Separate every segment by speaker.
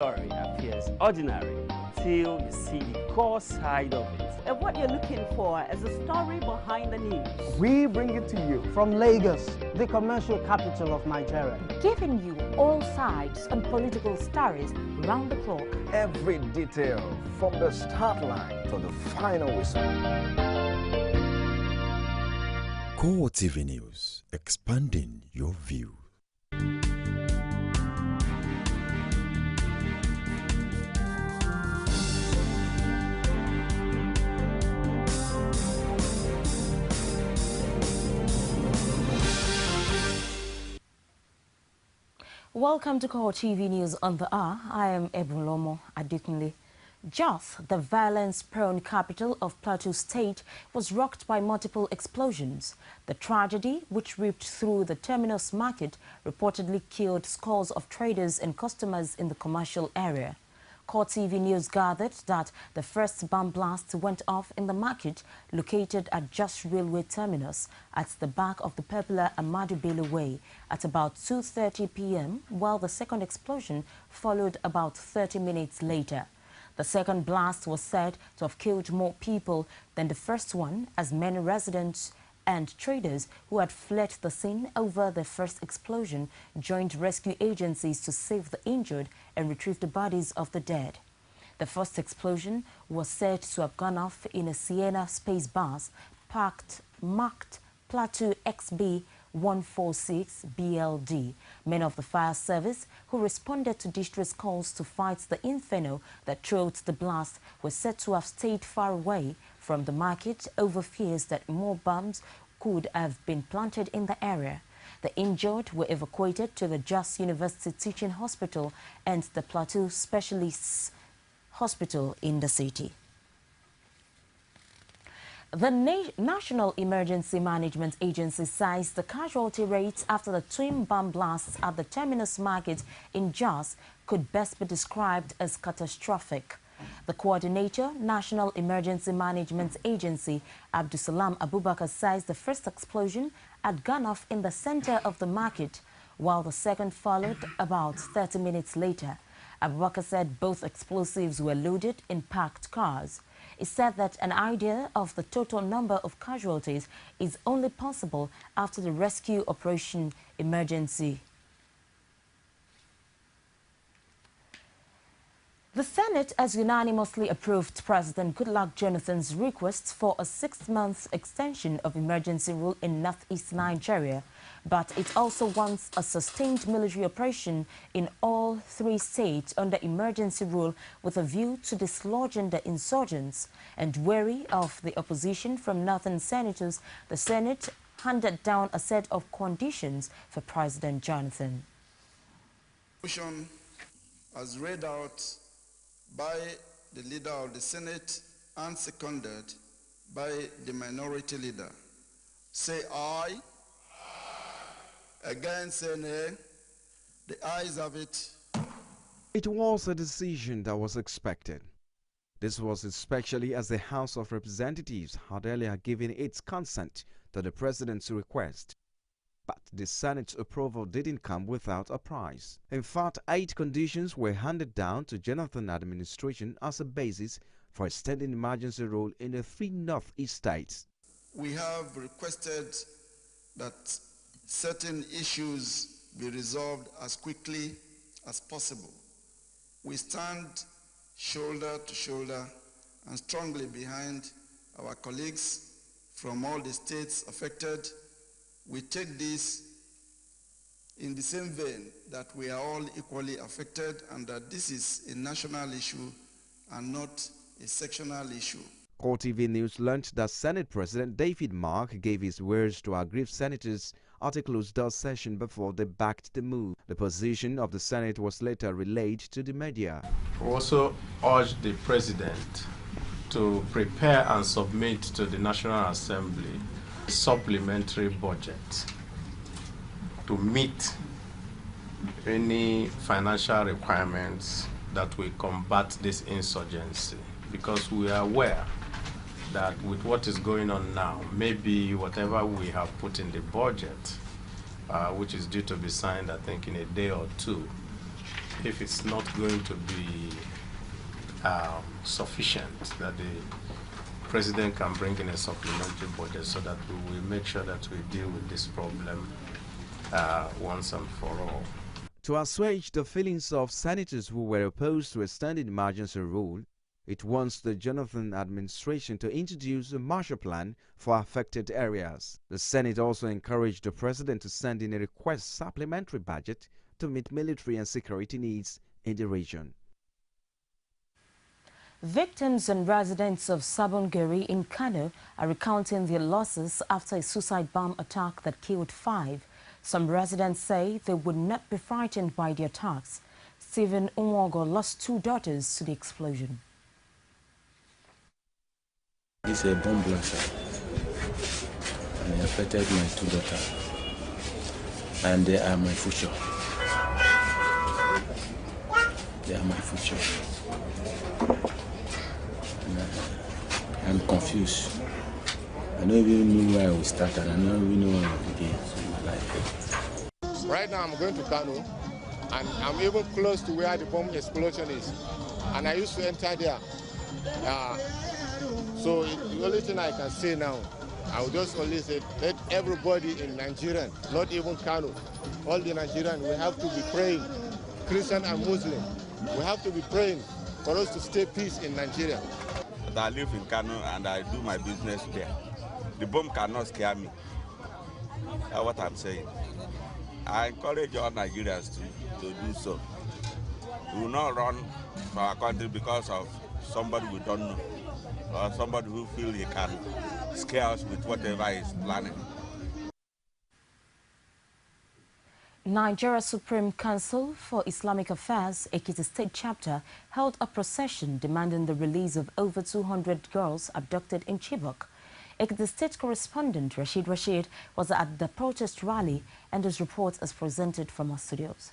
Speaker 1: Story appears ordinary till you see the core side of it.
Speaker 2: And what you're looking for is the story behind the news.
Speaker 3: We bring it to you from Lagos, the commercial capital of Nigeria.
Speaker 4: Giving you all sides and political stories round the clock.
Speaker 5: Every detail from the start line to the final whistle.
Speaker 6: CoreTV News, expanding your view.
Speaker 4: Welcome to CoreTV News on the Hour. I am Ebulomo Adekunle. Jos, the violence-prone capital of Plateau State, was rocked by multiple explosions. The tragedy, which ripped through the terminus market, reportedly killed scores of traders and customers in the commercial area. CoreTV News gathered that the first bomb blast went off in the market located at Jos Railway Terminus at the back of the popular Ahmadu Bello Way at about 2:30 p.m., while the second explosion followed about 30 minutes later. The second blast was said to have killed more people than the first one, as many residents and traders who had fled the scene over the first explosion joined rescue agencies to save the injured and retrieve the bodies of the dead. The first explosion was said to have gone off in a Sienna space bus marked Plateau XB 146 BLD. Men of the fire service who responded to distress calls to fight the inferno that trod the blast were said to have stayed far away from the market over fears that more bombs could have been planted in the area. The injured were evacuated to the Jos University Teaching Hospital and the Plateau Specialists Hospital in the city. The National Emergency Management Agency says the casualty rates after the twin bomb blasts at the terminus market in Jos could best be described as catastrophic. The coordinator, National Emergency Management Agency, Abdusalam Abubakar, says the first explosion had gone off in the center of the market, while the second followed about 30 minutes later. Abubakar said both explosives were loaded in parked cars. He said that an idea of the total number of casualties is only possible after the rescue operation emergency. The Senate has unanimously approved President Goodluck Jonathan's request for a 6-month extension of emergency rule in northeast Nigeria, but it also wants a sustained military operation in all 3 states under emergency rule with a view to dislodging the insurgents. And wary of the opposition from northern senators, the Senate handed down a set of conditions for President Jonathan.
Speaker 7: Motion as read out by the leader of the Senate and seconded by the minority leader. Say aye. Aye. Again say nay. The ayes have it.
Speaker 6: It was a decision that was expected. This was especially as the House of Representatives had earlier given its consent to the President's request. But the Senate's approval didn't come without a price. In fact, 8 conditions were handed down to Jonathan administration as a basis for extending emergency rule in the 3 northeast states.
Speaker 7: We have requested that certain issues be resolved as quickly as possible. We stand shoulder to shoulder and strongly behind our colleagues from all the states affected. We take this in the same vein that we are all equally affected and that this is a national issue and not a sectional issue.
Speaker 6: CoreTV News learned that Senate President David Mark gave his words to aggrieved senators at a closed-door session before they backed the move. The position of the Senate was later relayed to the media.
Speaker 8: We also urged the President to prepare and submit to the National Assembly supplementary budget to meet any financial requirements that will combat this insurgency, because we are aware that with what is going on now, maybe whatever we have put in the budget, which is due to be signed, I think, in a day or 2, if it's not going to be sufficient, that the President can bring in a supplementary budget so that we will make sure that we deal with this problem once and for all.
Speaker 6: To assuage the feelings of senators who were opposed to extending emergency rule, it wants the Jonathan administration to introduce a Marshall Plan for affected areas. The Senate also encouraged the President to send in a request supplementary budget to meet military and security needs in the region.
Speaker 4: Victims and residents of Sabongeri in Kano are recounting their losses after a suicide bomb attack that killed 5. Some residents say they would not be frightened by the attacks. Stephen Unwogo lost 2 daughters to the explosion.
Speaker 9: It's a bomb blast and it affected my 2 daughters, and they are my future. They are my future. I'm confused. I don't even know where I will start, and I don't even know where I will begin in my life.
Speaker 10: Right now I'm going to Kano, and I'm even close to where the bomb explosion is. And I used to enter there. So the only thing I can say now, I will just only say, let everybody in Nigeria, not even Kano, all the Nigerians, we have to be praying, Christian and Muslim, we have to be praying for us to stay peace in Nigeria.
Speaker 11: I live in Kano and I do my business there. The bomb cannot scare me. That's what I'm saying. I encourage all Nigerians to do so. We will not run for our country because of somebody we don't know or somebody who feels he can scare us with whatever he's planning.
Speaker 4: Nigeria Supreme Council for Islamic Affairs, Ekiti State Chapter, held a procession demanding the release of over 200 girls abducted in Chibok. Ekiti State correspondent Rashid was at the protest rally, and his report is presented from our studios.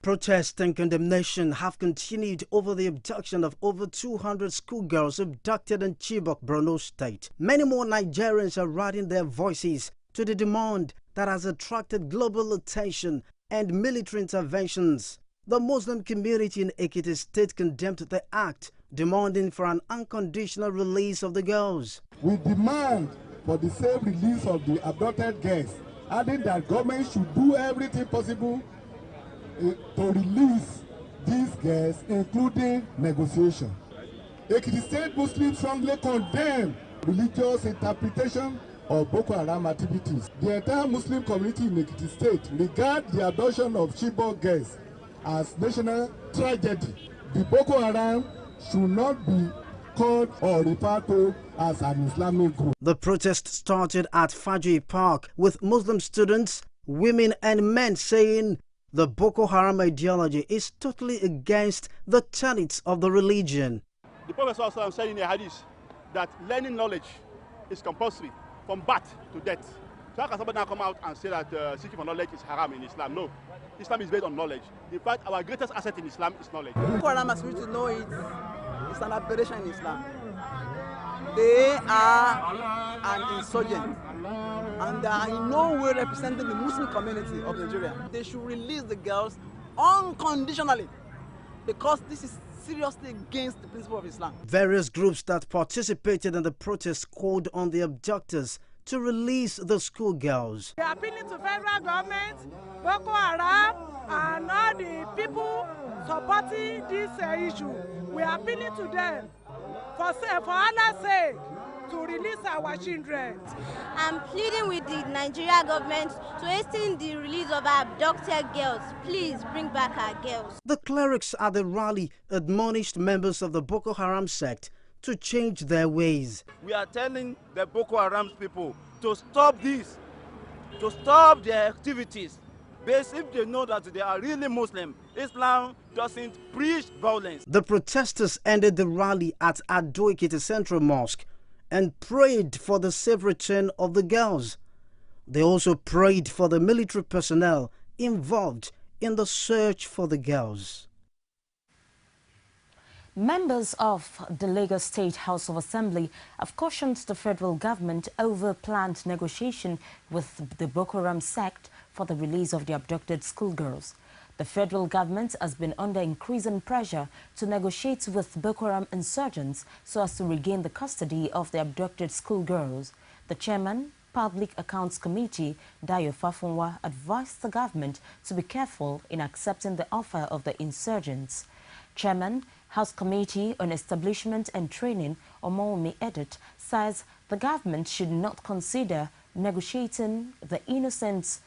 Speaker 3: Protest and condemnation have continued over the abduction of over 200 schoolgirls abducted in Chibok, Borno State. Many more Nigerians are adding their voices to the demand that has attracted global attention and military interventions. The Muslim community in Ekiti State condemned the act, demanding for an unconditional release of the girls.
Speaker 12: We demand for the safe release of the abducted girls, adding that government should do everything possible to release these girls, including negotiation. Ekiti State Muslims strongly condemn religious interpretation of Boko Haram activities. The entire Muslim community in Ekiti State regard the abduction of Chibok girls as national tragedy. The Boko Haram should not be called or referred to as an Islamic group.
Speaker 3: The protest started at Faji Park with Muslim students, women and men saying the Boko Haram ideology is totally against the tenets of the religion.
Speaker 13: The Prophet said in a hadith that learning knowledge is compulsory from birth to death. So how can somebody now come out and say that seeking for knowledge is haram in Islam? No. Islam is based on knowledge. In fact, our greatest asset in Islam is knowledge.
Speaker 2: Boko Haram, as we know it, it's an aberration in Islam. They are an insurgent, and they are in no way representing the Muslim community of Nigeria. They should release the girls unconditionally, because this is seriously against the principle of Islam.
Speaker 3: Various groups that participated in the protest called on the abductors to release the schoolgirls.
Speaker 14: We are appealing to federal government, Boko Haram, and all the people supporting this issue. We are appealing to them for Allah's sake to release our children.
Speaker 15: I'm pleading with the Nigeria government to hasten the release of our abducted girls. Please bring back our girls.
Speaker 3: The clerics at the rally admonished members of the Boko Haram sect to change their ways.
Speaker 13: We are telling the Boko Haram people to stop this, to stop their activities. Based if they know that they are really Muslim, Islam doesn't preach violence.
Speaker 3: The protesters ended the rally at Ado-Ekiti Central Mosque and prayed for the safe return of the girls. They also prayed for the military personnel involved in the search for the girls.
Speaker 4: Members of the Lagos State House of Assembly have cautioned the federal government over planned negotiation with the Boko Haram sect for the release of the abducted schoolgirls. The federal government has been under increasing pressure to negotiate with Boko Haram insurgents so as to regain the custody of the abducted schoolgirls. The chairman, Public Accounts Committee, Dayo Fafunwa, advised the government to be careful in accepting the offer of the insurgents. Chairman, House Committee on Establishment and Training, Omoumi Edit, says the government should not consider negotiating the innocent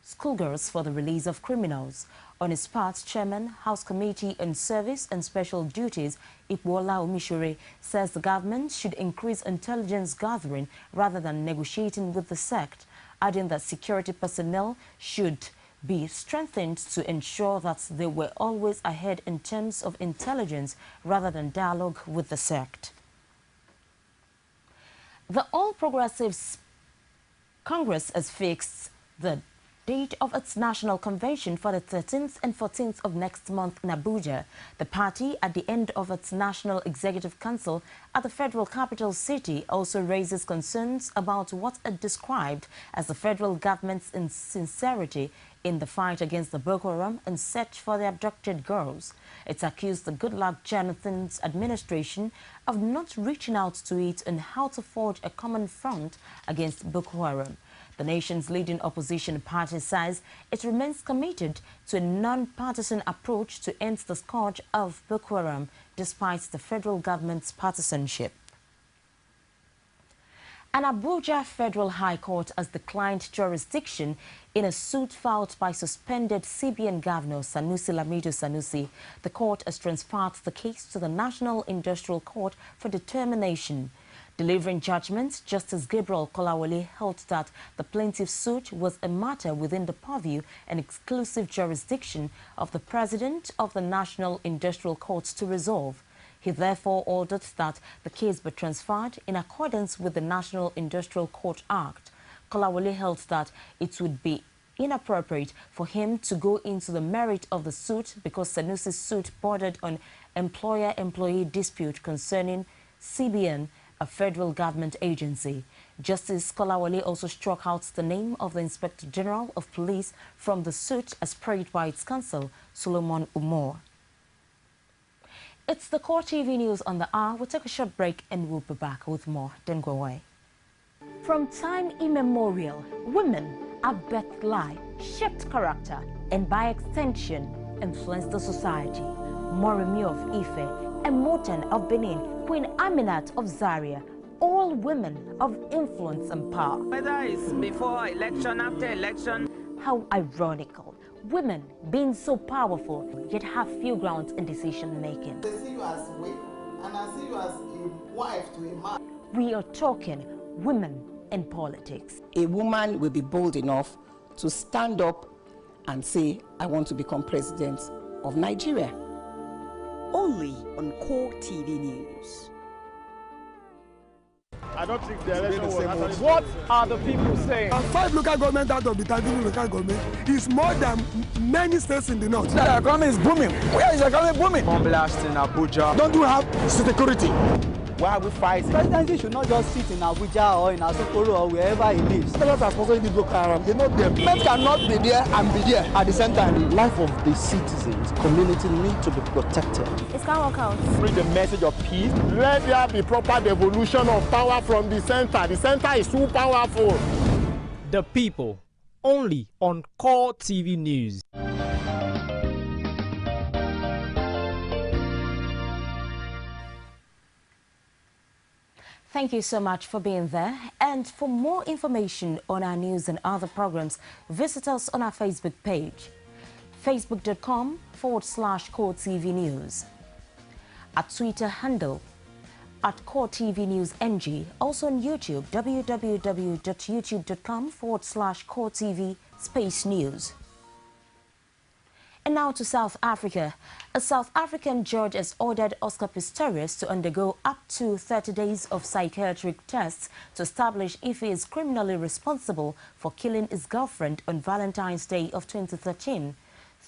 Speaker 4: schoolgirls for the release of criminals. On his part, Chairman, House Committee on Service and Special Duties, Ipuola Omishure, says the government should increase intelligence gathering rather than negotiating with the sect, adding that security personnel should be strengthened to ensure that they were always ahead in terms of intelligence rather than dialogue with the sect. The All Progressives Congress has fixed the date of its national convention for the 13th and 14th of next month in Abuja. The party, at the end of its National Executive Council at the Federal Capital City, also raises concerns about what it described as the federal government's insincerity in the fight against the Boko Haram and search for the abducted girls. It's accused the Goodluck Jonathan's administration of not reaching out to it on how to forge a common front against Boko Haram. The nation's leading opposition party says it remains committed to a non-partisan approach to end the scourge of Boko Haram despite the federal government's partisanship. An Abuja Federal High Court has declined jurisdiction in a suit filed by suspended CBN Governor Sanusi Lamido Sanusi. The court has transferred the case to the National Industrial Court for determination. Delivering judgment, Justice Gabriel Kolawole held that the plaintiff's suit was a matter within the purview and exclusive jurisdiction of the President of the National Industrial Court to resolve. He therefore ordered that the case be transferred in accordance with the National Industrial Court Act. Kolawole held that it would be inappropriate for him to go into the merit of the suit because Sanusi's suit bordered on employer-employee dispute concerning CBN, a federal government agency. Justice Kolawole also struck out the name of the Inspector General of Police from the suit as prayed by its counsel, Solomon Umor. It's the CoreTV News on the hour. We'll take a short break and we'll be back with more. Don't go away. From time immemorial, women have birthed life, shaped character, and by extension, influenced the society. Moremi of Ife, Emotan of Benin, Queen Aminat of Zaria, all women of influence and power.
Speaker 16: Whether it's before election, after election.
Speaker 4: How ironical. Women being so powerful, yet have few grounds in decision making.
Speaker 2: They see you as weak, and I see you as a wife to a man.
Speaker 4: We are talking women in politics.
Speaker 17: A woman will be bold enough to stand up and say, I want to become president of Nigeria.
Speaker 18: Only on CoreTV News.
Speaker 10: I don't think the election was actually...
Speaker 19: What are the people saying?
Speaker 20: 5 local governments out of the 13 local government is more than many states in the north.
Speaker 19: The economy is booming. Where is the economy booming? Bomb blast in Abuja.
Speaker 20: Don't you have security?
Speaker 2: Why are we fighting? Presidency should not just sit in Abuja or in Asokoro or wherever he lives.
Speaker 20: The lot are sponsoring the Boko Haram. They know them.
Speaker 2: Men cannot be there and be there at the same time.
Speaker 21: The life of the citizens, community need to be protected.
Speaker 4: It can work out.
Speaker 10: Bring the message of peace. Let there be proper devolution of power from the center. The center is too powerful.
Speaker 19: The people, only on CoreTV News.
Speaker 4: Thank you so much for being there. And for more information on our news and other programs, visit us on our Facebook page, facebook.com/CoreTV News. Our Twitter handle, @CoreTV News NG. Also on YouTube, www.youtube.com/CoreTV News. And now to South Africa. A South African judge has ordered Oscar Pistorius to undergo up to 30 days of psychiatric tests to establish if he is criminally responsible for killing his girlfriend on Valentine's Day of 2013.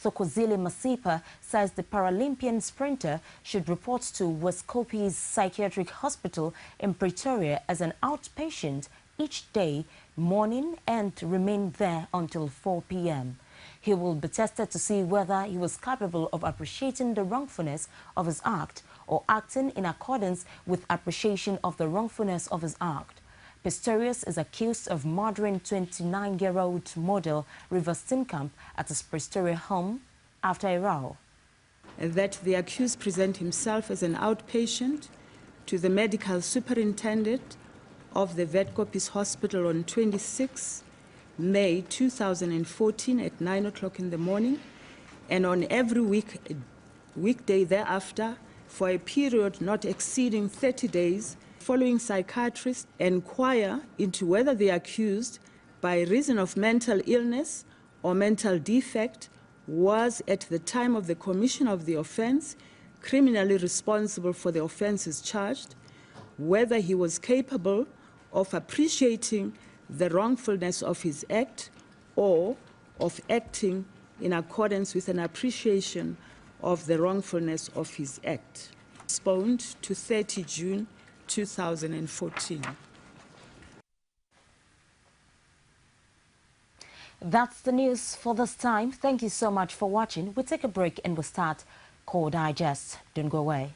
Speaker 4: Thokozile Masipa says the Paralympian sprinter should report to Westcopi's psychiatric hospital in Pretoria as an outpatient each day, morning, and remain there until 4 p.m. He will be tested to see whether he was capable of appreciating the wrongfulness of his act or acting in accordance with appreciation of the wrongfulness of his act. Pistorius is accused of murdering 29-year-old model River Steenkamp at his Pretoria home after a row.
Speaker 1: That the accused present himself as an outpatient to the medical superintendent of the Vetcopis Hospital on 26 May 2014 at 9 o'clock in the morning, and on every weekday thereafter for a period not exceeding 30 days, following psychiatrists inquire into whether the accused, by reason of mental illness or mental defect, was at the time of the commission of the offense criminally responsible for the offenses charged, whether he was capable of appreciating the wrongfulness of his act or of acting in accordance with an appreciation of the wrongfulness of his act. Postponed to 30 June 2014.
Speaker 4: That's the news for this time. Thank you so much for watching. We'll take a break and we'll start Core Digest. Don't go away.